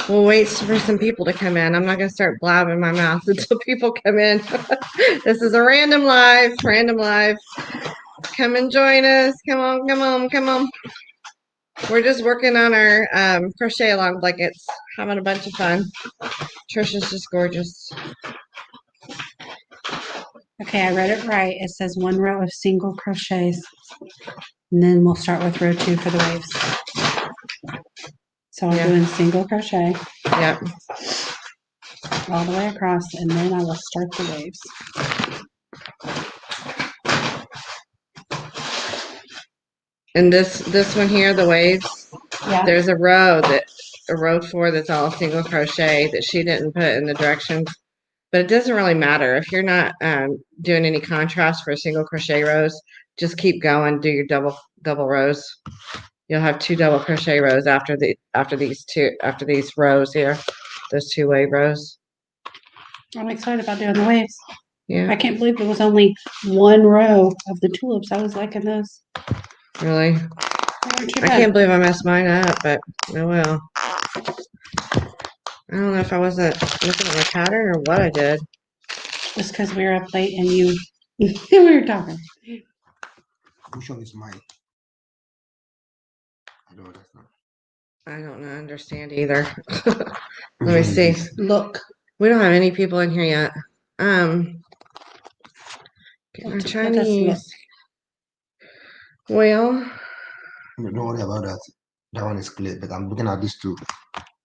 We'll wait for some people to come in. I'm not going to start blabbing my mouth until people come in. This is a random live. Come and join us. Come on, come on, come on. We're just working on our crochet along blankets, having a bunch of fun. Trisha's just gorgeous. Okay, I read it right. It says 1 row of single crochets. And then we'll start with row 2 for the waves. So I'm doing single crochet. Yep. All the way across, and then I will start the waves. And this one here, the waves, there's a row 4 that's all single crochet that she didn't put in the directions, but it doesn't really matter if you're not doing any contrast for single crochet rows. Just keep going, do your double rows. You'll have 2 double crochet rows after these rows here, those 2 wave rows. I'm excited about doing the waves. Yeah. I can't believe there was only 1 row of the tulips. I was liking those. Really? I can't believe I messed mine up, but oh well. I don't know if I wasn't looking at my pattern or what I did. Just because we were up late and we were talking. Which one is mine? I don't understand either. Let me see. Look. We don't have any people in here yet. I'm Chinese. Well, don't worry about that. That one is clear, but I'm looking at these 2.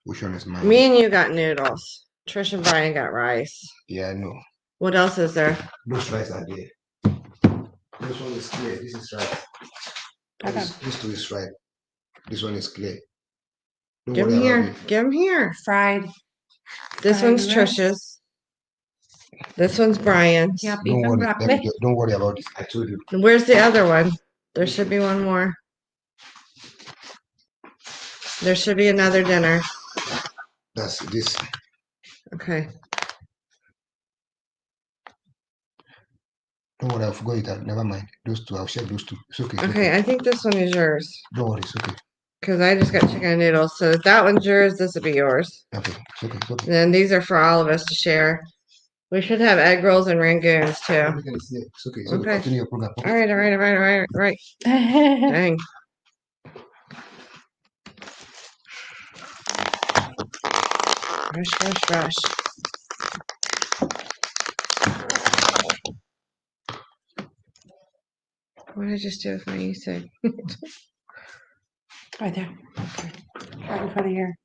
Which one is mine? Me and you got noodles. Trish and Brian got rice. Yeah, I know. What else is there? Those rice are there. This one is clear. This is right. Okay. This 2 is right. This one is clear. Don't Give them here. Give them here. Fried. This one's Trish's. This one's Brian's. Yeah, beef and broccoli. Don't worry about this. I told you. Where's the other one? There should be one more. There should be another dinner. That's this. Okay. Don't worry, I forgot it. Never mind. Those 2, I'll share those 2. It's okay. Okay, I think this one is yours. Don't worry, it's okay. Because I just got chicken and noodles. So if that one's yours, this will be yours. Okay, it's okay. It's okay. And then these are for all of us to share. We should have egg rolls and rangoons too. It's okay. It's okay. Continue your program. All right. Dang. Rush. What did I just do with my e-cig? Right there. Right in front of your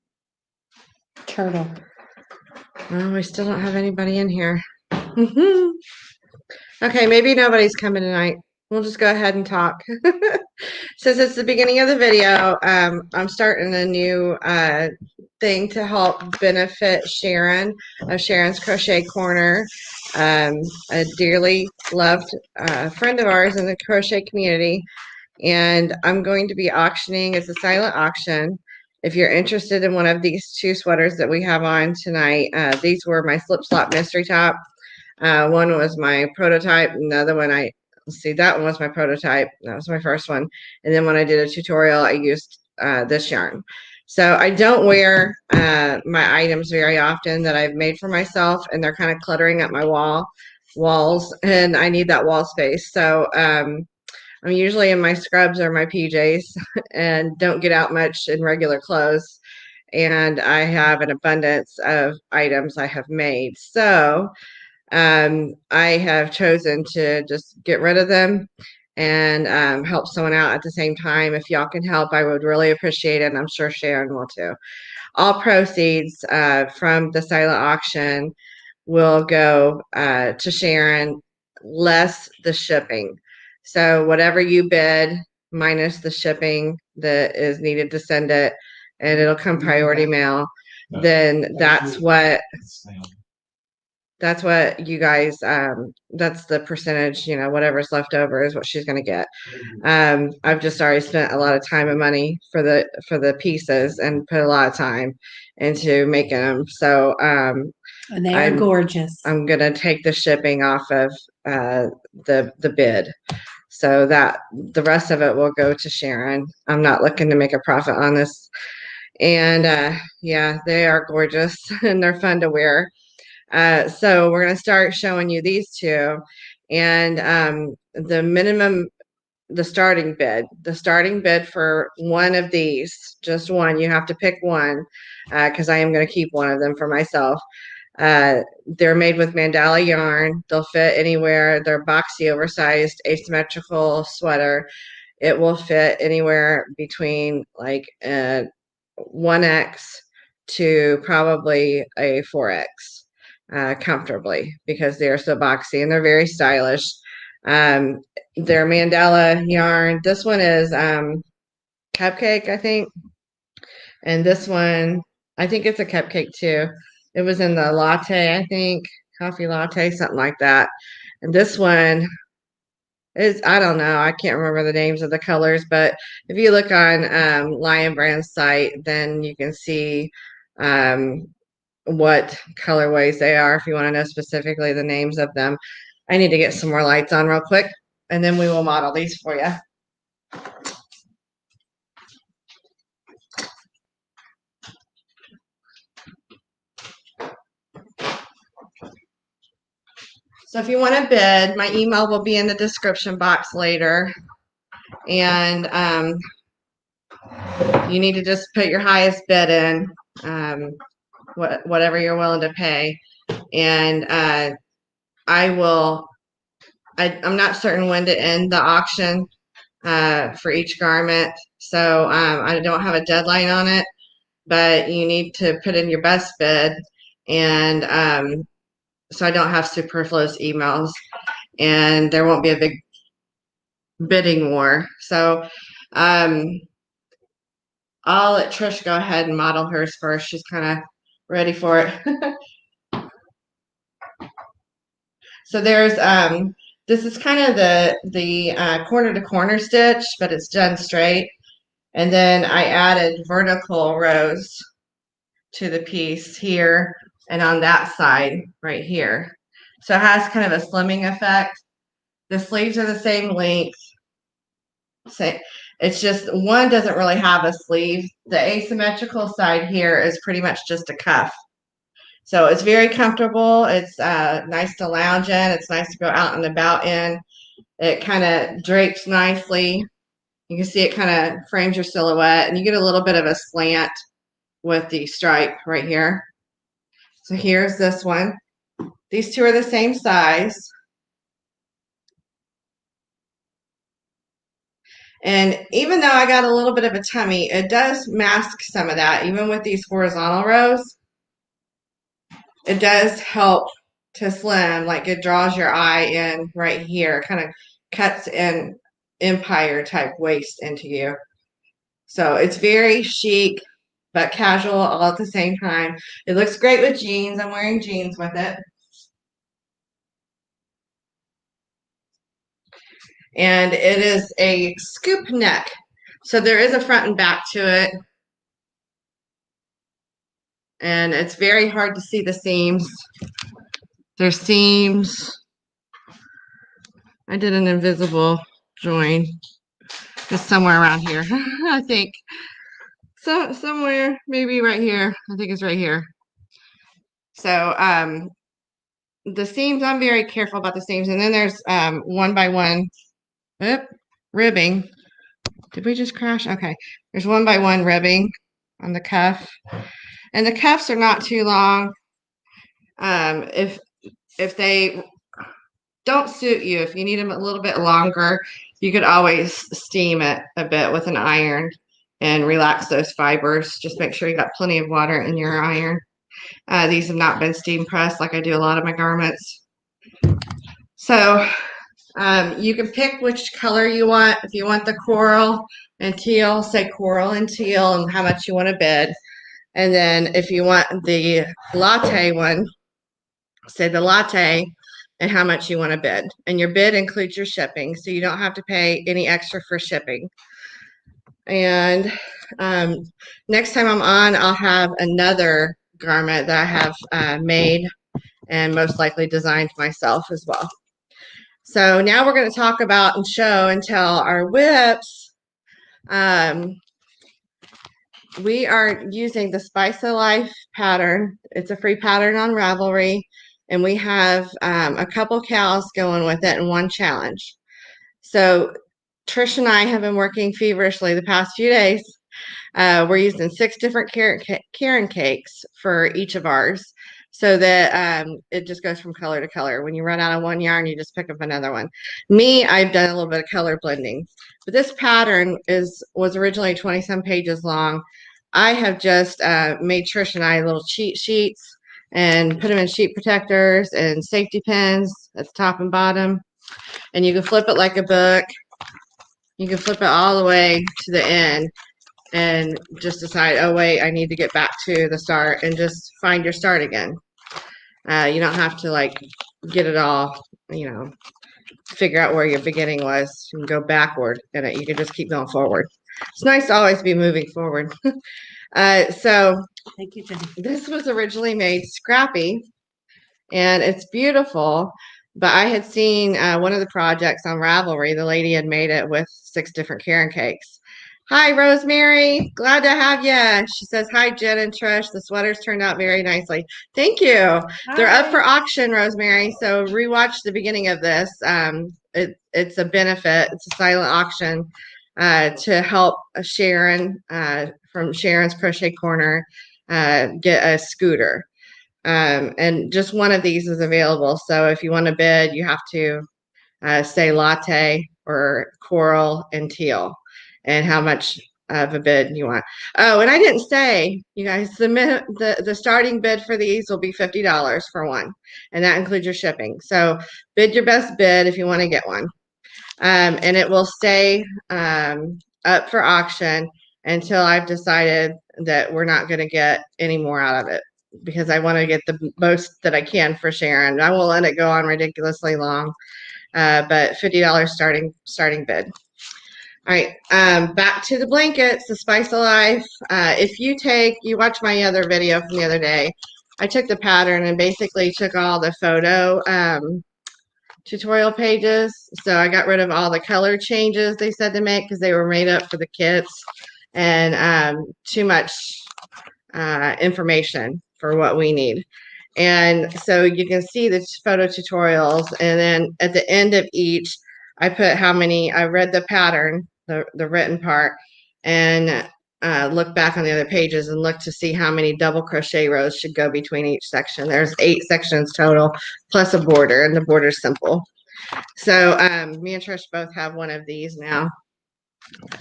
turtle. Well, we still don't have anybody in here. Okay, maybe nobody's coming tonight. We'll just go ahead and talk. Since it's the beginning of the video, I'm starting a new thing to help benefit Sharon of Sharon's Crochet Corner, a dearly loved friend of ours in the crochet community. And I'm going to be auctioning. It's a silent auction. If you're interested in one of these 2 sweaters that we have on tonight, these were my slip slop mystery top. One was my prototype, and the other one that one was my prototype. That was my first one. And then when I did a tutorial, I used this yarn. So I don't wear my items very often that I've made for myself, and they're kind of cluttering up my walls, and I need that wall space. So I'm usually in my scrubs or my PJs and don't get out much in regular clothes. And I have an abundance of items I have made. So I have chosen to just get rid of them and help someone out at the same time. If y'all can help, I would really appreciate it. And I'm sure Sharon will too. All proceeds from the silent auction will go to Sharon, less the shipping. So whatever you bid minus the shipping that is needed to send it, and it'll come priority mail, then that's what you guys, that's the percentage, whatever's left over is what she's going to get. I've just already spent a lot of time and money for the pieces and put a lot of time into making them. So, and they are gorgeous. I'm going to take the shipping off of, the bid, so that the rest of it will go to Sharon. I'm not looking to make a profit on this. And yeah, they are gorgeous and they're fun to wear. So we're going to start showing you these two. And the starting bid for one of these, just one, you have to pick one, because I am going to keep one of them for myself. They're made with mandala yarn. They'll fit anywhere. They're boxy, oversized, asymmetrical sweater. It will fit anywhere between like a 1X to probably a 4X, comfortably, because they're so boxy and they're very stylish. They're mandala yarn. This one is cupcake, I think. And this one, I think it's a cupcake too. It was in the latte, I think, coffee latte, something like that. And this one is, I don't know, I can't remember the names of the colors, but if you look on Lion Brand's site, then you can see what colorways they are if you want to know specifically the names of them. I need to get some more lights on real quick, and then we will model these for you. So if you want to bid, my email will be in the description box later. And you need to just put your highest bid in, whatever you're willing to pay. And I'm not certain when to end the auction for each garment. So I don't have a deadline on it, but you need to put in your best bid. And so I don't have superfluous emails, and there won't be a big bidding war. So I'll let Trish go ahead and model hers first. She's kind of ready for it. So there's this is kind of the corner to corner stitch, but it's done straight. And then I added vertical rows to the piece here and on that side right here. So it has kind of a slimming effect. The sleeves are the same length. It's just one doesn't really have a sleeve. The asymmetrical side here is pretty much just a cuff. So it's very comfortable. It's nice to lounge in. It's nice to go out and about in. It kind of drapes nicely. You can see it kind of frames your silhouette, and you get a little bit of a slant with the stripe right here. So here's this one. These two are the same size. And even though I got a little bit of a tummy, it does mask some of that. Even with these horizontal rows, it does help to slim. Like it draws your eye in right here, kind of cuts an empire type waist into you. So it's very chic, but casual all at the same time. It looks great with jeans. I'm wearing jeans with it. And it is a scoop neck. So there is a front and back to it. And it's very hard to see the seams. There's seams. I did an invisible join. Just somewhere around here, I think. So somewhere, maybe right here. I think it's right here. So the seams, I'm very careful about the seams. And then there's 1x1 ribbing. Did we just crash? Okay. There's 1x1 ribbing on the cuff. And the cuffs are not too long. If they don't suit you, if you need them a little bit longer, you could always steam it a bit with an iron and relax those fibers. Just make sure you got plenty of water in your iron. These have not been steam pressed like I do a lot of my garments. So you can pick which color you want. If you want the coral and teal, say coral and teal and how much you want to bid. And then if you want the latte one, say the latte and how much you want to bid. And your bid includes your shipping, so you don't have to pay any extra for shipping. And next time I'm on, I'll have another garment that I have made and most likely designed myself as well. So now we're going to talk about and show and tell our whips. we are using the Spice of Life pattern. It's a free pattern on Ravelry, and we have a couple cows going with it and one challenge. So Trish and I have been working feverishly the past few days. We're using 6 different Karen cakes for each of ours, so that it just goes from color to color. When you run out of one yarn, you just pick up another one. Me, I've done a little bit of color blending, but this pattern was originally 20-some pages long. I have just made Trish and I little cheat sheets and put them in sheet protectors and safety pins at the top and bottom. And you can flip it like a book. You can flip it all the way to the end and just decide, oh, wait, I need to get back to the start, and just find your start again. You don't have to like get it all, figure out where your beginning was and go backward in it. You can just keep going forward. It's nice to always be moving forward. So Thank you, Jenny. this was originally made scrappy, and it's beautiful. But I had seen one of the projects on Ravelry. The lady had made it with 6 different Karen cakes. Hi, Rosemary. Glad to have you. She says, hi, Jen and Trish. The sweaters turned out very nicely. Thank you. They're up for auction, Rosemary. So rewatch the beginning of this. It's a benefit. It's a silent auction to help Sharon from Sharon's Crochet Corner get a scooter. And just one of these is available. So if you want to bid, you have to say latte or coral and teal, and how much of a bid you want. Oh, and I didn't say, you guys, the starting bid for these will be $50 for one, and that includes your shipping. So bid your best bid if you want to get one. And it will stay up for auction until I've decided that we're not going to get any more out of it, because I want to get the most that I can for Sharon. I won't let it go on ridiculously long. But $50 starting bid. All right, back to the blankets, the Spice of Life. If you watch my other video from the other day, I took the pattern and basically took all the photo tutorial pages. So I got rid of all the color changes they said to make, because they were made up for the kids, and too much information for what we need. And so you can see the photo tutorials, and then at the end of each, I put how many, I read the pattern, the written part, and look back on the other pages and look to see how many double crochet rows should go between each section. There's 8 sections total, plus a border, and the border is simple. So me and Trish both have one of these now.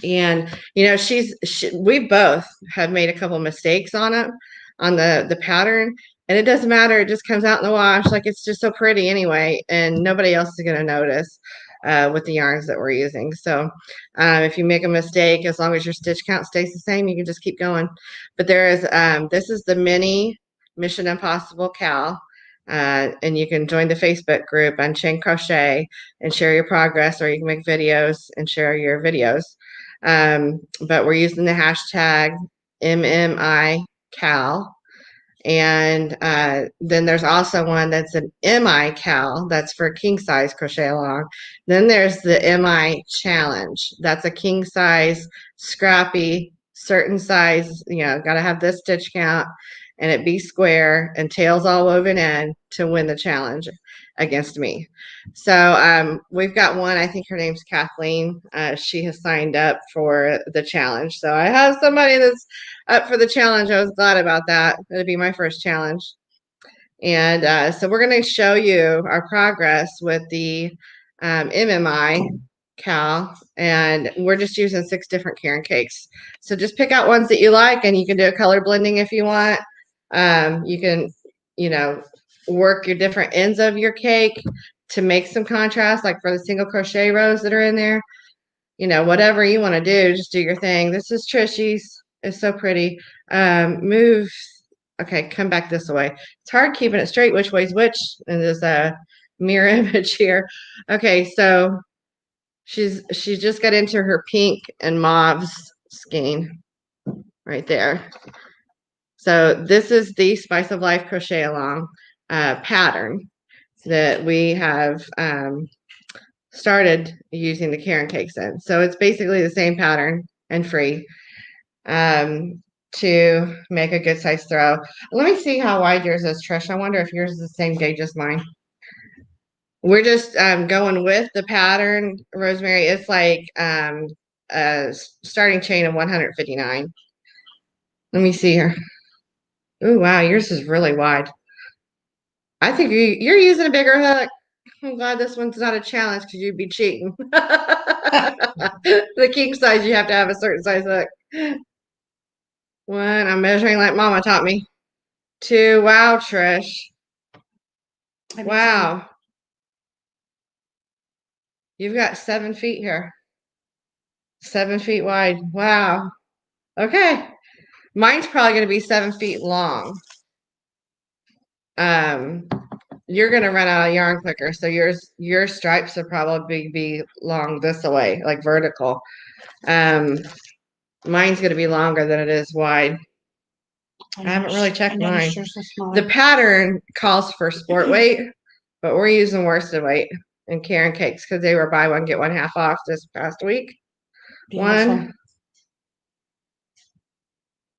And we both have made a couple mistakes on it, on the pattern, and it doesn't matter. It just comes out in the wash. Like, it's just so pretty anyway, and nobody else is going to notice with the yarns that we're using. So if you make a mistake, as long as your stitch count stays the same, you can just keep going. But there is this is the mini Mission Impossible cow. And you can join the Facebook group Unchained Crochet and share your progress, or you can make videos and share your videos. But we're using the hashtag MMICal. And then there's also one that's an MI Cal, that's for king size crochet along. Then there's the MI Challenge. That's a king size, scrappy, certain size, got to have this stitch count and it be square and tails all woven in to win the challenge against me. So we've got one, I think her name's Kathleen. She has signed up for the challenge. So I have somebody that's up for the challenge. I was glad about that. It'll be my first challenge. And so we're going to show you our progress with the MMI Cal, and we're just using 6 different Karen cakes. So just pick out ones that you like, and you can do a color blending if you want. You can, work your different ends of your cake to make some contrast, like for the single crochet rows that are in there. Whatever you want to do, just do your thing. This is Trishy's. It's so pretty. Move. Okay, come back this way. It's hard keeping it straight which way's which, and there's a mirror image here. Okay, so she's just got into her pink and mauve skein right there. So this is the Spice of Life crochet along pattern that we have started using the Karen cakes in. So it's basically the same pattern and free. to make a good size throw. Let me see how wide yours is, Trish. I wonder if yours is the same gauge as mine. We're just going with the pattern, Rosemary. It's like a starting chain of 159. Let me see here. Oh, wow, yours is really wide. I think you're using a bigger hook. I'm glad this one's not a challenge because you'd be cheating. The king size, you have to have a certain size hook. 1, I'm measuring like Mama taught me. 2, wow, Trish. Wow. You've got 7 feet here. 7 feet wide. Wow. Okay. Mine's probably going to be 7 feet long. You're going to run out of yarn quicker. So your stripes will probably be long this way, like vertical. Mine's going to be longer than it is wide. I haven't really checked mine. The pattern calls for sport weight, but we're using worsted weight and Karen cakes because they were buy one, get one half off this past week. Beautiful. 1,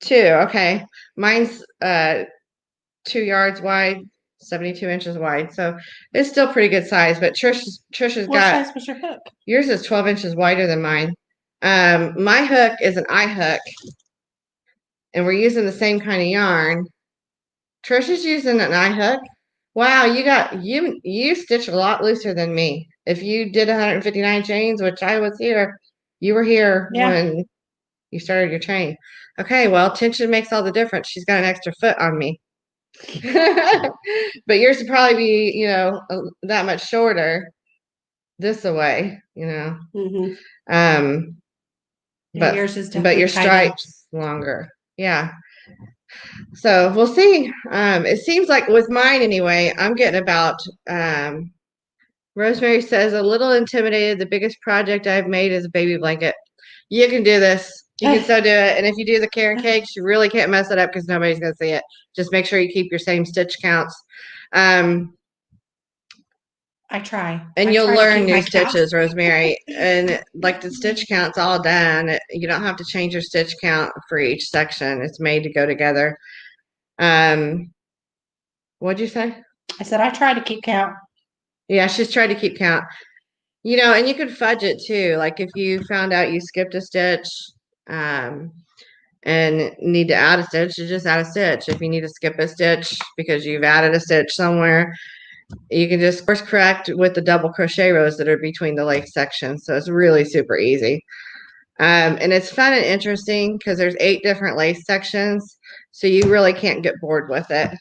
2. Okay. Mine's 2 yards wide, 72 inches wide. So it's still pretty good size, but Trish's What got, size was your hook? yours is 12 inches wider than mine. My hook is an eye hook and we're using the same kind of yarn. Trish is using an eye hook. Wow, you stitch a lot looser than me. If you did 159 chains, which I was here, you were here when you started your chain. Okay, well, tension makes all the difference. She's got an extra foot on me. But yours would probably be, that much shorter this away, Mm-hmm. But yours is but your definitely stripes longer. Yeah. So we'll see. It seems like with mine anyway, I'm getting about Rosemary says a little intimidated. The biggest project I've made is a baby blanket. You can do this. You can still do it. And if you do the Karen cakes, you really can't mess it up because nobody's going to see it. Just make sure you keep your same stitch counts. I try. And I you'll try to learn keep new my stitches, count. Rosemary. And like the stitch count's all done. You don't have to change your stitch count for each section. It's made to go together. What'd you say? I said I try to keep count. Yeah, she's tried to keep count. And you could fudge it too. Like if you found out you skipped a stitch, and need to add a stitch, you just add a stitch. If you need to skip a stitch because you've added a stitch somewhere, you can just course correct with the double crochet rows that are between the lace sections. So it's really super easy. And it's fun and interesting because there's 8 different lace sections. So you really can't get bored with it.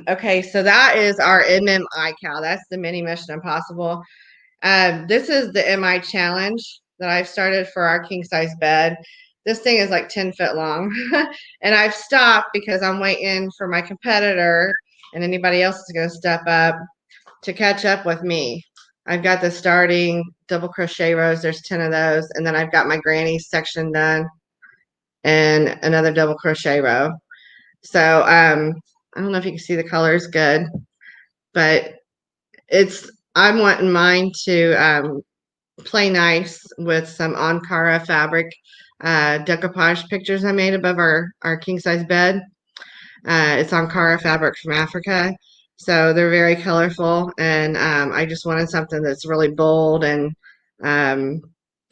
Okay, so that is our MMI cow. That's the mini Mission Impossible. This is the MI challenge that I've started for our king size bed. This thing is like 10 foot long. And I've stopped because I'm waiting for my competitor and anybody else is going to step up to catch up with me. I've got the starting double crochet rows. There's 10 of those. And then I've got my granny section done and another double crochet row. So I don't know if you can see the colors good, but I'm wanting mine to play nice with some Ankara fabric decoupage pictures I made above our king size bed. It's Ankara fabric from Africa. So they're very colorful and I just wanted something that's really bold and warm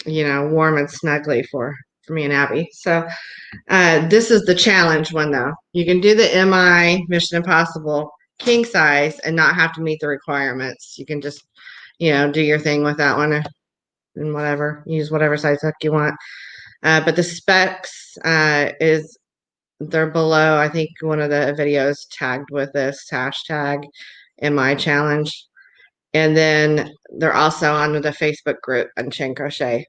and snuggly for me and Abby. So this is the challenge one though. You can do the MI Mission Impossible king size and not have to meet the requirements. You can just do your thing with that one and whatever, use whatever size hook you want. But the specs they're below. I think one of the videos tagged with this hashtag MI challenge. And then they're also on the Facebook group Unchained Crochet.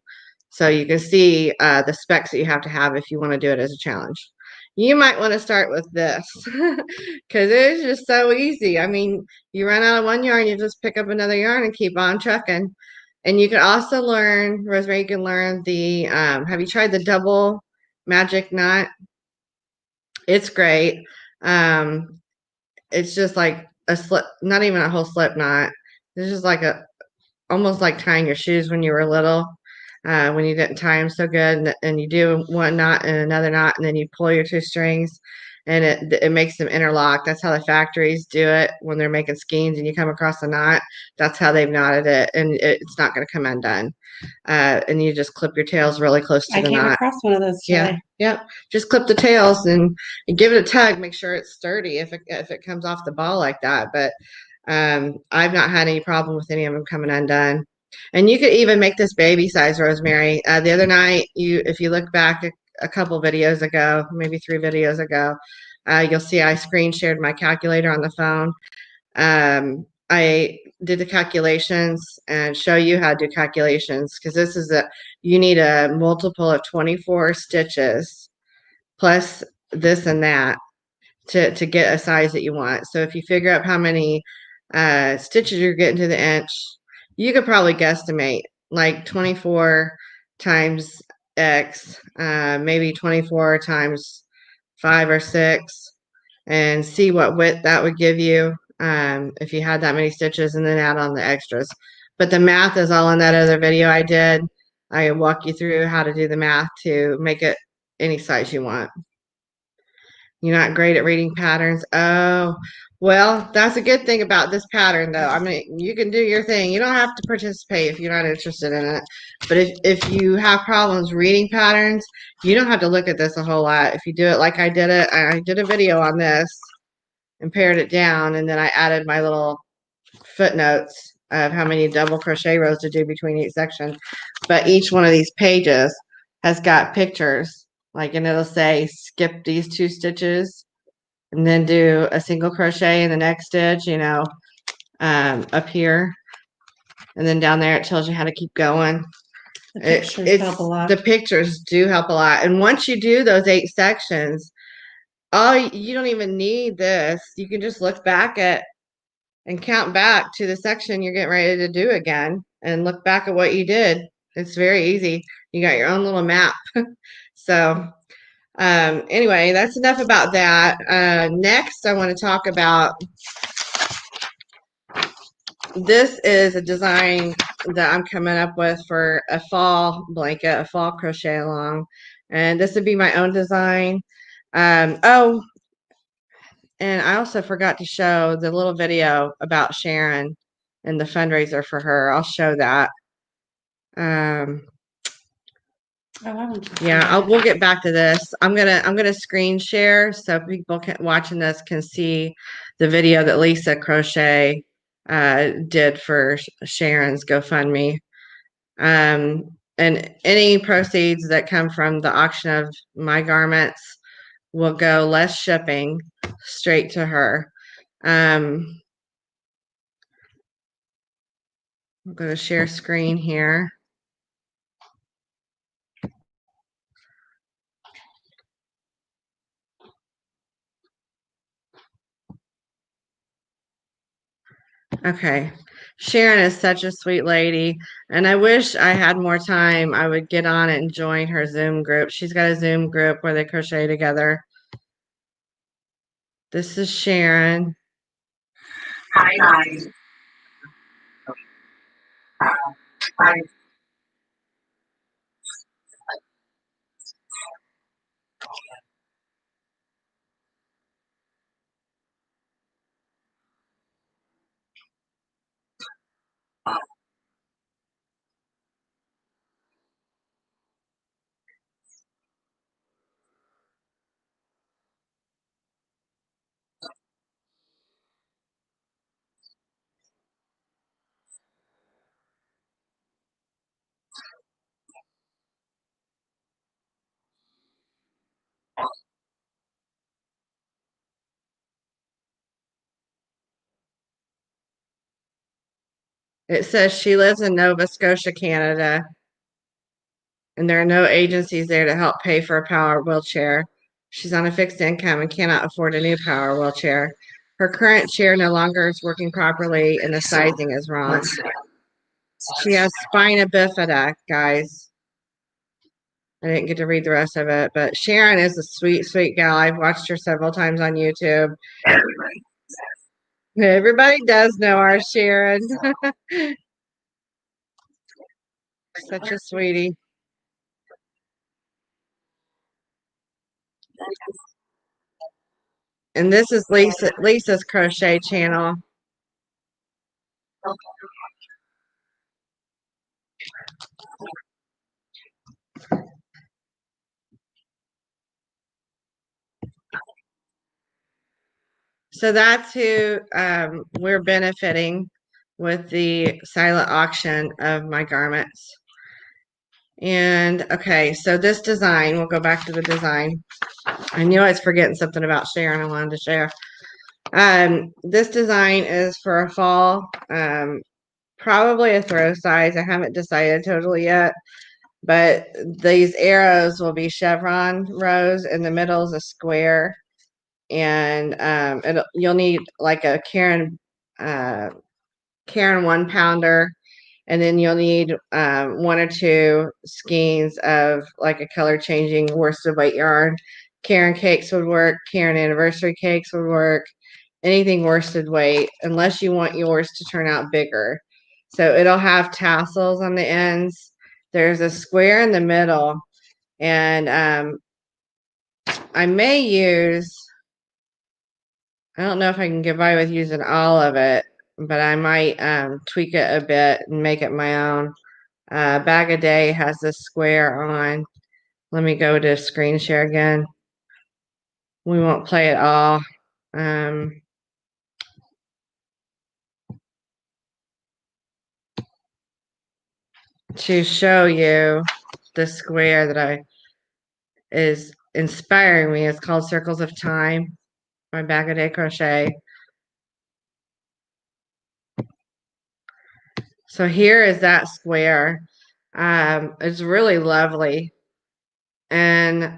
So you can see the specs that you have to have if you want to do it as a challenge. You might want to start with this because it's just so easy. I mean, you run out of one yarn, you just pick up another yarn and keep on trucking. And you can also learn, Rosemary, you can learn have you tried the double magic knot? It's great. It's just like a slip, not even a whole slip knot. It's just like almost like tying your shoes when you were little. when you didn't tie them so good, and you do one knot and another knot, and then you pull your 2 strings, and it makes them interlock. That's how the factories do it when they're making skeins, and you come across a knot. That's how they've knotted it, and it's not going to come undone. And you just clip your tails really close to I the came knot. across one of those Yeah, today. yep. Just clip the tails and give it a tug. Make sure it's sturdy if it comes off the ball like that. But I've not had any problem with any of them coming undone. And you could even make this baby size, Rosemary. The other night, if you look back a couple videos ago, maybe 3 videos ago, you'll see I screen shared my calculator on the phone. I did the calculations and show you how to do calculations, because you need a multiple of 24 stitches plus this and that to get a size that you want. So if you figure out how many stitches you're getting to the inch, you could probably guesstimate like 24 times X, maybe 24 times 5 or 6, and see what width that would give you if you had that many stitches, and then add on the extras. But the math is all in that other video I did. I walk you through how to do the math to make it any size you want. You're not great at reading patterns. Oh, well, that's a good thing about this pattern, though. I mean, you can do your thing. You don't have to participate if you're not interested in it. But if you have problems reading patterns, you don't have to look at this a whole lot. If you do it like I did a video on this and pared it down, and then I added my little footnotes of how many double crochet rows to do between each section. But each one of these pages has got pictures, like, and it'll say skip these 2 stitches and then do a single crochet in the next stitch, up here. And then down there, it tells you how to keep going. The pictures help a lot. The pictures do help a lot. And once you do those 8 sections, you don't even need this. You can just look back at and count back to the section you're getting ready to do again and look back at what you did. It's very easy. You got your own little map. So anyway, that's enough about that. Next, I want to talk about, this is a design that I'm coming up with for a fall blanket, a fall crochet along. And this would be my own design. Oh, and I also forgot to show the little video about Sharon and the fundraiser for her. I'll show that. Yeah, we'll get back to this. I'm gonna screen share so people watching this can see the video that Lisa Crochet did for Sharon's GoFundMe. And any proceeds that come from the auction of my garments will go less shipping straight to her. I'm going to share screen here. Okay. Sharon is such a sweet lady, and I wish I had more time. I would get on it and join her Zoom group. She's got a Zoom group where they crochet together. This is Sharon. Hi, guys. Hi. It says she lives in Nova Scotia, Canada, and there are no agencies there to help pay for a power wheelchair. She's on a fixed income and cannot afford a new power wheelchair. Her current chair no longer is working properly, and the sizing is wrong. She has spina bifida, guys. I didn't get to read the rest of it, but Sharon is a sweet, sweet gal. I've watched her several times on YouTube. Everybody does know our Sharon. Such a sweetie. And this is Lisa's crochet channel. So that's who we're benefiting with the silent auction of my garments. And okay, so this design, we'll go back to the design. I knew I was forgetting something about Sharon I wanted to share. This design is for a fall, probably a throw size. I haven't decided totally yet, but these arrows will be chevron rows. In the middle is a square, and you'll need like a Karen 1 pounder, and then you'll need 1 or 2 skeins of like a color changing worsted weight yarn. Karen cakes would work. Karen anniversary cakes would work. Anything worsted weight, unless you want yours to turn out bigger. So it'll have tassels on the ends. There's a square in the middle, and I may use, I don't know if I can get by with using all of it, but I might tweak it a bit and make it my own. Bag a Day has this square on. Let me go to screen share again. We won't play it all. To show you the square that is inspiring me. It's called Circles of Time by Bag a Day Crochet. So here is that square. It's really lovely. And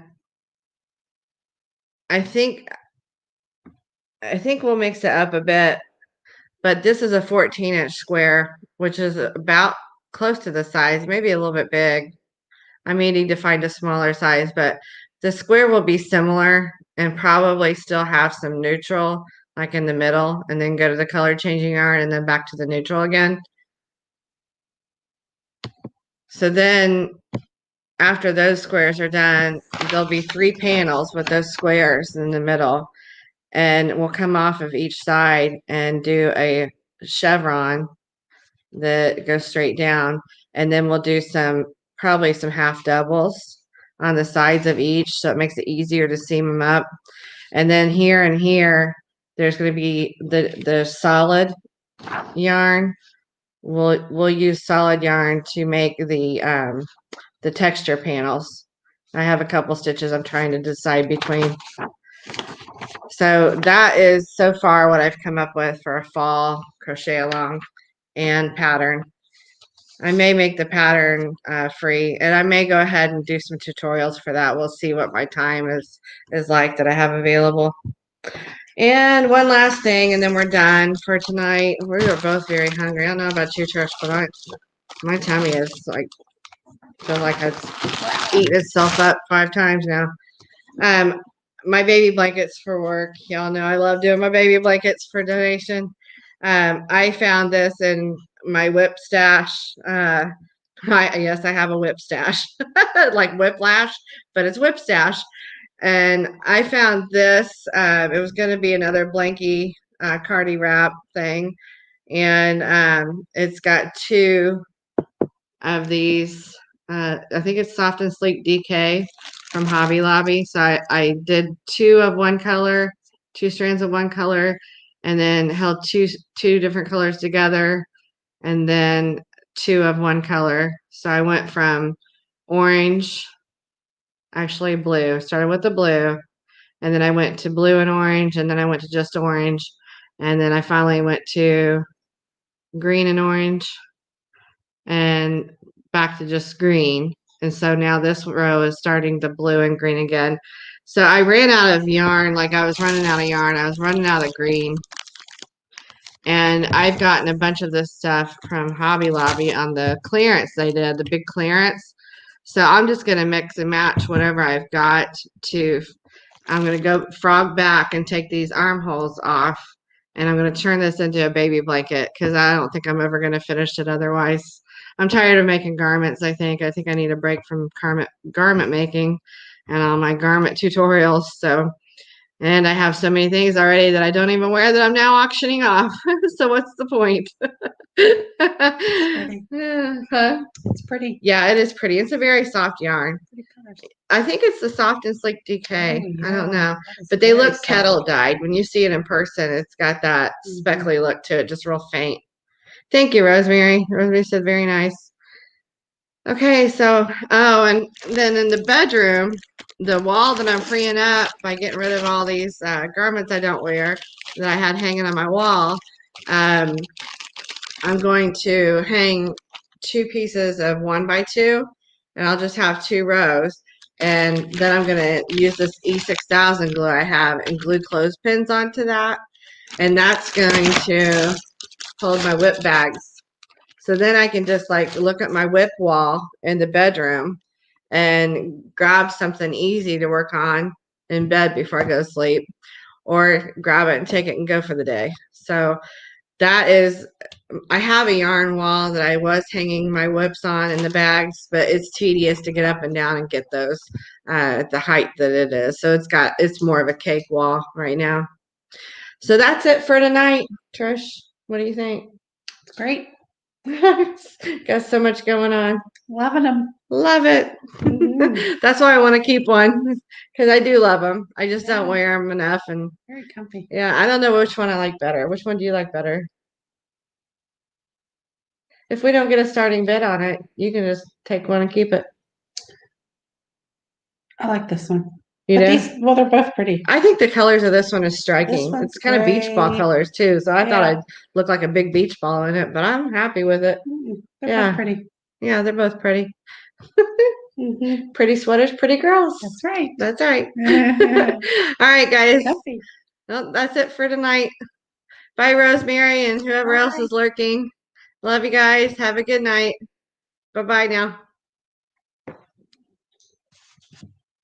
I think we'll mix it up a bit, but this is a 14-inch square, which is about close to the size, maybe a little bit big. I may need to find a smaller size, but the square will be similar and probably still have some neutral like in the middle, and then go to the color changing yarn and then back to the neutral again. So then after those squares are done, there'll be 3 panels with those squares in the middle, and we'll come off of each side and do a chevron that goes straight down, and then we'll do probably some half doubles on the sides of each, so it makes it easier to seam them up. And then here and here, there's going to be the solid yarn. We'll use solid yarn to make the texture panels. I have a couple stitches I'm trying to decide between. So that is so far what I've come up with for a fall crochet along and pattern. I may make the pattern free, and I may go ahead and do some tutorials for that. We'll see what my time is like that I have available. And one last thing, and then we're done for tonight. We are both very hungry. I don't know about you, Trish, but my tummy is like, feel like it's eaten itself up 5 times now. My baby blankets for work. Y'all know I love doing my baby blankets for donation. I found this in my whip stash. Yes, I have a whip stash, like whiplash, but it's whip stash. And I found this. It was going to be another blankie cardi wrap thing, and it's got 2 of these. I think it's Soft and Sleek DK from Hobby Lobby. So I did 2 of one color, 2 strands of one color, and then held two different colors together, and then 2 of one color. So I went from orange, actually blue, started with the blue, and then I went to blue and orange, and then I went to just orange, and then I finally went to green and orange, and back to just green. And so now this row is starting to blue and green again. So I ran out of yarn, like I was running out of yarn. I was running out of green. And I've gotten a bunch of this stuff from Hobby Lobby on the clearance they did, the big clearance. So I'm just going to mix and match whatever I've got I'm going to go frog back and take these armholes off. And I'm going to turn this into a baby blanket because I don't think I'm ever going to finish it otherwise. I'm tired of making garments. I think I need a break from garment making and all my garment tutorials. So, and I have so many things already that I don't even wear that I'm now auctioning off. So what's the point? pretty. Huh? It's pretty. Yeah, it is pretty. It's a very soft yarn. Pretty colors. I think it's the soft and sleek DK. Oh, I don't yeah, know. that is But they very look soft. kettle dyed. When you see it in person, it's got that Mhm. speckly look to it, just real faint. Thank you, Rosemary. Rosemary said very nice. Okay, so, oh, and then in the bedroom, the wall that I'm freeing up by getting rid of all these garments I don't wear that I had hanging on my wall, I'm going to hang 2 pieces of 1x2, and I'll just have 2 rows. And then I'm going to use this E6000 glue I have and glue clothespins onto that. And that's going to hold my whip bags. So then I can just like look at my whip wall in the bedroom and grab something easy to work on in bed before I go to sleep, or grab it and take it and go for the day. So that is, I have a yarn wall that I was hanging my whips on in the bags, but it's tedious to get up and down and get those at the height that it is. So it's more of a cake wall right now. So that's it for tonight. Trish, what do you think? It's great. Got so much going on. Loving them. Love it. Mhm. That's why I want to keep one, because I do love them. I just don't Yeah. wear them enough. And Very comfy. yeah, I don't know which one I like better. Which one do you like better? If we don't get a starting bid on it, you can just take one and keep it. I like this one. You But know? well, they're both pretty. I think the colors of this one is striking. one's It's kind of beach ball great. colors too. So I thought Yeah. I'd look like a big beach ball in it, but I'm happy with it. They're Yeah. both pretty. Yeah, they're both pretty. Mhm. Pretty sweaters, pretty girls. That's right. That's right. All right, guys. Comfy. Well, that's it for tonight. Bye, Rosemary, and whoever else Bye. is lurking. Love you guys. Have a good night. Bye-bye now.